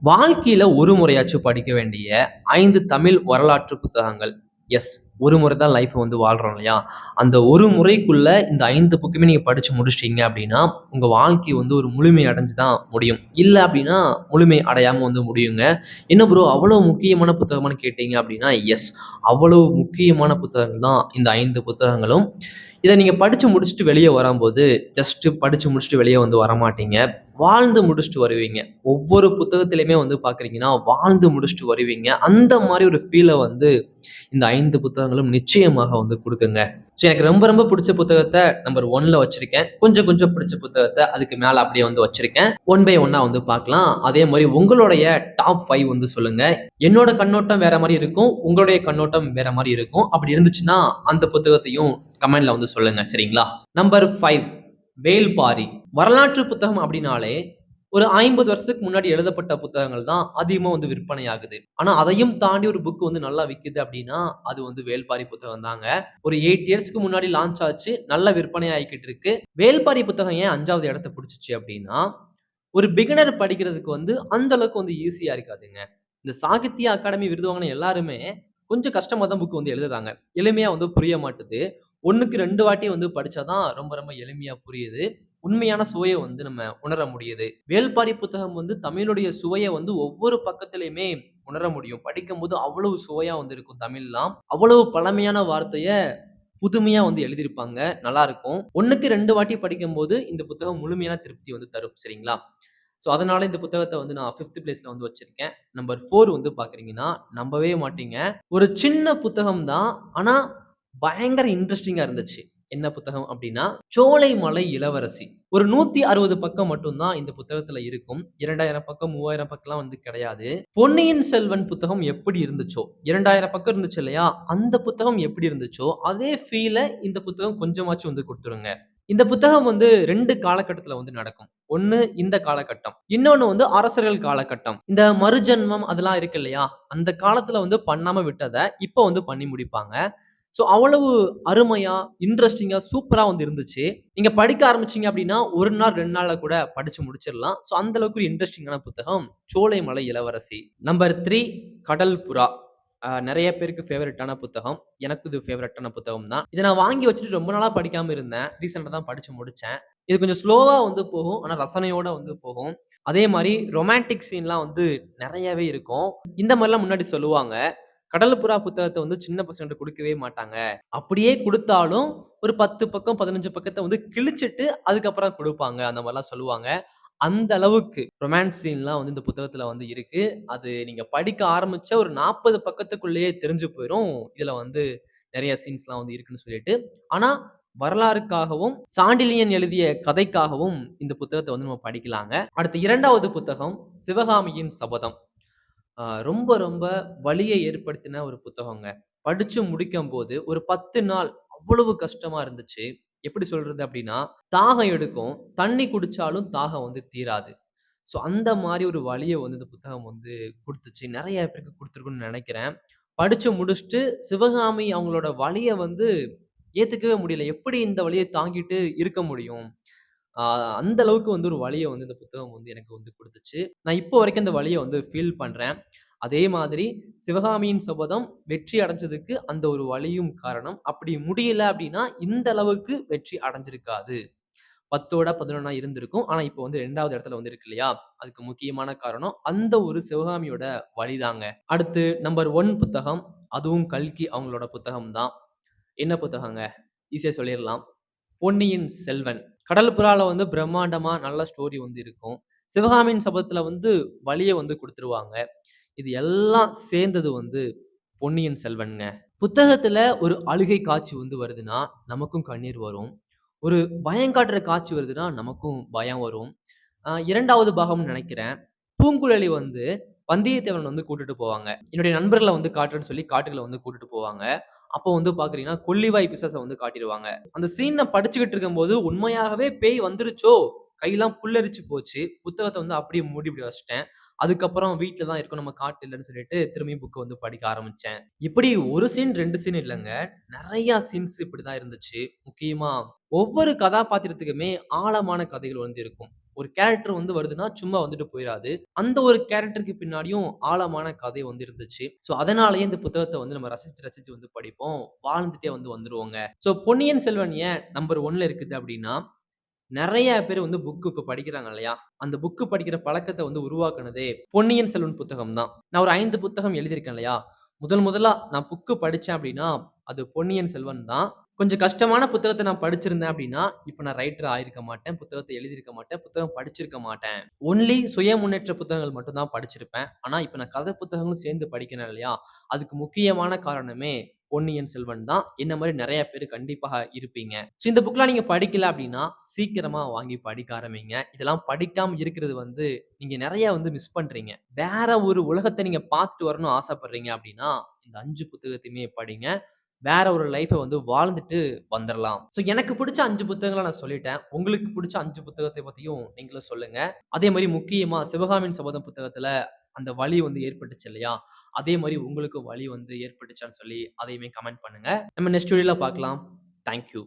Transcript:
வாழ்க்கையில ஒரு முறையாச்சும் படிக்க வேண்டிய 5 தமிழ் வரலாற்று புத்தகங்கள். எஸ். ஒரு முறை தான் லைஃப் வந்து வாழ்றோம் இல்லையா? அந்த ஒரு முறைக்குள்ள இந்த 5 புக்குமே நீங்க படிச்சு முடிச்சிட்டீங்க அப்படின்னா, உங்க வாழ்க்கை வந்து ஒரு முழுமை அடைஞ்சு தான் முடியும். இல்ல அப்படின்னா, முழுமை அடையாம வந்து முடியுங்க. என்ன ப்ரோ அவ்வளவு முக்கியமான புத்தகமான்னு கேட்டீங்க அப்படின்னா, எஸ். அவ்வளவு முக்கியமான புத்தகங்கள் தான் இந்த 5 புத்தகங்களும். இத நீங்க படிச்சு முடிச்சுட்டு வெளிய வரம்போது, ஜஸ்ட் படிச்சு முடிச்சுட்டு வெளிய வந்து வரமாட்டீங்க. வாழ்ந்து முடிச்சுட்டு வருவீங்க. ஒவ்வொரு புத்தகத்திலயுமே வந்து பார்க்குறீங்கன்னா, வாழ்ந்து முடிச்சுட்டு வருவீங்க. அந்த மாரி ஒரு ஃபீல வந்து இந்த 5 புத்தகங்களும் நிச்சயமாக வந்து குடுக்குங்க. ஸோ எனக்கு ரொம்ப ரொம்ப பிடிச்ச புத்தகத்த நம்பர் 1ல வச்சிருக்கேன். கொஞ்சம் கொஞ்சம் பிடிச்ச புத்தகத்த அதுக்கு மேல அப்படியே வந்து வச்சிருக்கேன். ஒன் பை ஒன்னா வந்து பார்க்கலாம். அதே மாரி உங்களுடைய டாப் 5 வந்து சொல்லுங்க. என்னோட கண்ணோட்டம் வேற மாரி இருக்கும். உங்களுடைய கண்ணோட்டம் வேற மாரி இருக்கும். அப்படி இருந்துச்சுன்னா, அந்த புத்தகத்தையும் கமெண்ட்ல வந்து சொல்லுங்க. சரிங்களா? நம்பர் 5 வேள்பாரி. வரலாற்று புத்தகம் அப்படின்னாலே, ஒரு 50 வருஷத்துக்கு முன்னாடி எழுதப்பட்ட புத்தகங்கள் தான் அதிகமா வந்து விற்பனை ஆகுது. ஆனா, அதையும் தாண்டி ஒரு புக் வந்து நல்லா விக்குது அப்படின்னா, அது வந்து வேள்பாரி புத்தகம் தாங்க. ஒரு 8 இயர்ஸ்க்கு முன்னாடி லான்ச் ஆச்சு. நல்ல விற்பனை ஆயிக்கிட்டு இருக்கு. வேள்பாரி புத்தகம் ஏன் 5வது இடத்த பிடிச்சுச்சு அப்படின்னா, ஒரு பிகினர் படிக்கிறதுக்கு வந்து அந்த அளவுக்கு வந்து ஈஸியா இருக்காதுங்க. இந்த சாகித்ய அகாடமி விருது வாங்குன எல்லாருமே கொஞ்சம் கஷ்டமா தான் புக் வந்து எழுதுறாங்க. எளிமையா வந்து புரிய மாட்டுது. 1க்கு 2 வாட்டி வந்து படிச்சா தான் ரொம்ப ரொம்ப எளிமையா புரியுது. உண்மையான சுவைய வந்து நம்ம உணர முடியுது. வேள்பாரி புத்தகம் வந்து தமிழுடைய சுவைய வந்து ஒவ்வொரு பக்கத்திலயுமே உணர முடியும். படிக்கும்போது அவ்வளவு சுவையா வந்து இருக்கும் தமிழ்லாம். அவ்வளவு பழமையான வார்த்தைய புதுமையா வந்து எழுதியிருப்பாங்க. நல்லா இருக்கும். 1க்கு 2 வாட்டி படிக்கும்போது இந்த புத்தகம் முழுமையான திருப்தி வந்து தரும். சரிங்களா? ஸோ, அதனால இந்த புத்தகத்த வந்து நான் 5த் பிளேஸ்ல வந்து வச்சிருக்கேன். நம்பர் 4 வந்து பார்க்குறீங்கன்னா, நம்பவே மாட்டீங்க. ஒரு சின்ன புத்தகம் தான். ஆனா, பயங்கர இன்ட்ரஸ்டிங்கா இருந்துச்சு. என்ன புத்தகம் அப்டின்னா, சோலைமலை இளவரசி. ஒரு 160 பக்கம் மட்டும் தான் இந்த புத்தகத்துல இருக்கும். 2000 பக்கம், 3000 பக்கம்லாம் வந்து கிடையாது. பொன்னியின் செல்வன் புத்தகம் எப்படி இருந்துச்சோ, 2000 பக்கம் இருந்துச்சு இல்லையா? அந்த புத்தகம் எப்படி இருந்துச்சோ, அதே ஃபீல இந்த புத்தகம் கொஞ்சமாச்சும் வந்து குடுத்துருங்க. இந்த புத்தகம் வந்து 2 காலகட்டத்துல வந்து நடக்கும். ஒண்ணு இந்த காலகட்டம். இன்னொன்னு வந்து அரசர்கள் காலகட்டம். இந்த மறுஜன்மம் அதெல்லாம் இருக்கு இல்லையா? அந்த காலத்துல வந்து பண்ணாம விட்டத, இப்ப வந்து பண்ணி முடிப்பாங்க. ஸோ அவ்வளவு அருமையா, இன்ட்ரஸ்டிங்கா, சூப்பரா வந்து இருந்துச்சு. நீங்க படிக்க ஆரம்பிச்சீங்க அப்டின்னா, 1 நாள், 2 நாள்ல கூட படிச்சு முடிச்சிடலாம். ஸோ அந்த அளவுக்கு ஒரு இன்ட்ரஸ்டிங்கான புத்தகம், சோலைமலை இளவரசி. நம்பர் 3 கடல் புறா. நெறைய பேருக்கு ஃபேவரைட்டான புத்தகம். எனக்கு இது ஃபேவரைட்டான புத்தகம் தான். இத நான் வாங்கி வச்சுட்டு ரொம்ப நாளா படிக்காம இருந்தேன். ரீசென்ட்டா தான் படிச்சு முடிச்சேன். இது கொஞ்சம் ஸ்லோவா வந்து போகும். ஆனா ரசனையோட வந்து போகும். அதே மாரி ரொமான்டிக் சீன்லாம் வந்து நெறையவே இருக்கும். இந்த மாரிலாம் முன்னாடி சொல்லுவாங்க. கடல் புறா புத்தகத்த வந்து சின்ன பசங்கள்ட்ட குடுக்கவே மாட்டாங்க. அப்படியே குடுத்தாலும் ஒரு 10 பக்கம், 15 பக்கத்த வந்து கிழிச்சிட்டு அதுக்கப்புறம் குடுப்பாங்க. அந்த மாரிலாம் சொல்லுவாங்க. அந்த அளவுக்கு ரொமான்ஸ் சீன்லாம் வந்து இந்த புத்தகத்துல வந்து இருக்கு. அது நீங்க படிக்க ஆரம்பிச்ச ஒரு 40 பக்கத்துக்குள்ளேயே தெரிஞ்சு போயிரும். இதுல வந்து நெறைய சீன்ஸ்லாம் வந்து இருக்குன்னு சொல்லிட்டு. ஆனா, வரலாறுக்காகவும், சாண்டில்யன் எழுதிய கதைக்காகவும் இந்த புத்தகத்த வந்து நம்ம படிக்கலாங்க. அடுத்து 2வது புத்தகம் சிவகாமியின் சபதம். ரொம்ப ரொம்ப வலிய ஏற்படுத்தின ஒரு புத்தகங்க. படிச்சு முடிக்கும்போது ஒரு 10 நாள் அவ்வளவு கஷ்டமா இருந்துச்சு. எப்படி சொல்றது அப்டின்னா, தாகம் எடுக்கும். தண்ணி குடிச்சாலும் தாகம் வந்து தீராது. ஸோ அந்த மாரி ஒரு வலிய வந்து இந்த புத்தகம் வந்து குடுத்துச்சு. நெறைய பேருக்கு குடுத்துருக்கும்னு நெனைக்கிறேன். படிச்சு முடிச்சுட்டு சிவகாமி அவங்களோட வலிய வந்து ஏத்துக்கவே முடியல. எப்படி இந்த வலிய தாங்கிட்டு இருக்க முடியும்? ஆ அந்த அளவுக்கு வந்து ஒரு வலிய வந்து இந்த புத்தகம் வந்து எனக்கு வந்து குடுத்துச்சு. நான் இப்போ வரைக்கும் அந்த வலிய வந்து ஃபீல் பண்றேன். அதே மாதிரி சிவகாமியின் சபதம் வெற்றி அடைஞ்சதுக்கு அந்த ஒரு வலியும் காரணம். அப்படி முடியல அப்படின்னா, இந்த அளவுக்கு வெற்றி அடைஞ்சிருக்காது. 10ஓட 11ஆ இருந்திருக்கும். ஆனா, இப்போ வந்து 2வது இடத்துல வந்து இருக்கு இல்லையா? அதுக்கு முக்கியமான காரணம் அந்த ஒரு சிவகாமியோட வலிதாங்க. அடுத்து நம்பர் 1 புத்தகம். அதுவும் கல்கி அவங்களோட புத்தகம் தான். என்ன புத்தகங்க? ஈஸியா சொல்லிறலாம். பொன்னியின் செல்வன். கடல் புறால வந்து பிரம்மாண்டமா நல்ல ஸ்டோரி வந்து இருக்கும். சிவகாமியின் சபதத்துல வந்து வலிய வந்து குடுத்துருவாங்க. இது எல்லாம் சேர்ந்தது வந்து பொன்னியின் செல்வன்ங்க. புத்தகத்துல ஒரு அழுகை காட்சி வந்து வருதுன்னா, நமக்கும் கண்ணீர் வரும். ஒரு பயம் காட்டுற காட்சி வருதுன்னா, நமக்கும் பயம் வரும். 2வது பாகம்னு நெனைக்கிறேன். பூங்குழலி வந்து வந்தியத்தேவன் வந்து கூட்டிட்டு போவாங்க. என்னுடைய நண்பர்கள வந்து காட்டுறேன்னு சொல்லி காட்டுக்குள்ள வந்து கூட்டிட்டு போவாங்க. அப்போ வந்து பார்க்குறீங்கன்னா, கொள்ளிவாய் பிசாச வந்து காட்டிருவாங்க. அந்த சீன படிச்சுக்கிட்டு இருக்கும்போது, உண்மையாகவே பேய் வந்துருச்சோ! கையெல்லாம் புல்லரிச்சு போச்சு. புத்தகத்த வந்து அப்படியே மூடி இப்படி வச்சுட்டேன். அதுக்கப்புறம் வீட்ல தான் இருக்கோம். நம்ம காட்டலன்னு சொல்லிட்டு திரும்பியும் புக்க வந்து படிக்க ஆரம்பிச்சேன். இப்படி 1 சீன், 2 சீன் இல்லங்க. நெறைய சீன்ஸ் இப்படிதான் இருந்துச்சு. முக்கியமா ஒவ்வொரு கதாபாத்திரத்துக்குமே ஆழமான கதைகள் வந்து இருக்கும். ஒரு கேரக்டர் வந்து வருதுன்னா, சும்மா வந்துட்டு போயிராது. அந்த ஒரு கேரக்டருக்கு பின்னாடியும் ஆழமான கதை வந்து இருந்துச்சு. ஸோ, அதனாலேயே இந்த புத்தகத்த வந்து நம்ம ரசிச்சு, ரசிச்சு வந்து படிப்போம். வாழ்ந்துட்டே வந்து வந்துருவோங்க. ஸோ, பொன்னியின் செல்வன் ஏன் நம்பர் 1ல இருக்குது அப்டின்னா, நெறைய பேர் வந்து புக் இப்ப படிக்கிறாங்க இல்லையா? அந்த புக் படிக்கிற பழக்கத்த வந்து உருவாக்குனதே பொன்னியின் செல்வன் புத்தகம் தான். நான் ஒரு 5 புத்தகம் எழுதியிருக்கேன் இல்லையா? முதல் முதலா நான் புக் படிச்சேன் அப்டின்னா, அது பொன்னியின் செல்வன் தான். கொஞ்சம் கஷ்டமான புத்தகத்த நான் படிச்சிருந்தேன் அப்டின்னா, இப்ப நான் ரைட்டர் ஆயிருக்க மாட்டேன். புத்தகத்த எழுதியிருக்க மாட்டேன். புத்தகம் படிச்சிருக்க மாட்டேன். ஒன்லி சுய முன்னேற்ற புத்தகங்கள் மட்டும் தான் படிச்சிருப்பேன். ஆனா, இப்ப நான் கதை புத்தகங்களும் சேர்ந்து படிக்கிறேன் இல்லையா? அதுக்கு முக்கியமான காரணமே பொன்னியின் செல்வன் தான். என்ன மாரி நெறைய பேரு கண்டிப்பாக இருப்பீங்க. ஸோ இந்த புக்லாம் நீங்க படிக்கல அப்டின்னா, சீக்கிரமா வாங்கி படிக்க ஆரம்பிங்க. இதெல்லாம் படிக்காம இருக்கிறது வந்து, நீங்க நெறைய வந்து மிஸ் பண்றீங்க. வேற ஒரு உலகத்த நீங்க பார்த்துட்டு வரணும்னு ஆசைப்படுறீங்க அப்டின்னா, இந்த 5 புத்தகத்தையுமே படிங்க. வேற ஒரு லைஃப வந்து வாழ்ந்துட்டு வந்துரலாம். ஸோ எனக்கு பிடிச்ச 5 புத்தகங்கள நான் சொல்லிட்டேன். உங்களுக்கு பிடிச்ச 5 புத்தகத்த பத்தியும் நீங்களும் சொல்லுங்க. அதே மாரி முக்கியமா சிவகாமியின் சபதம் புத்தகத்துல அந்த வலி வந்து ஏற்பட்டுச்சு இல்லையா? அதே மாரி உங்களுக்கும் வலி வந்து ஏற்பட்டுச்சான்னு சொல்லி அதையுமே கமெண்ட் பண்ணுங்க. நம்ம நெக்ஸ்ட் வீடியோல பார்க்கலாம். Thank you.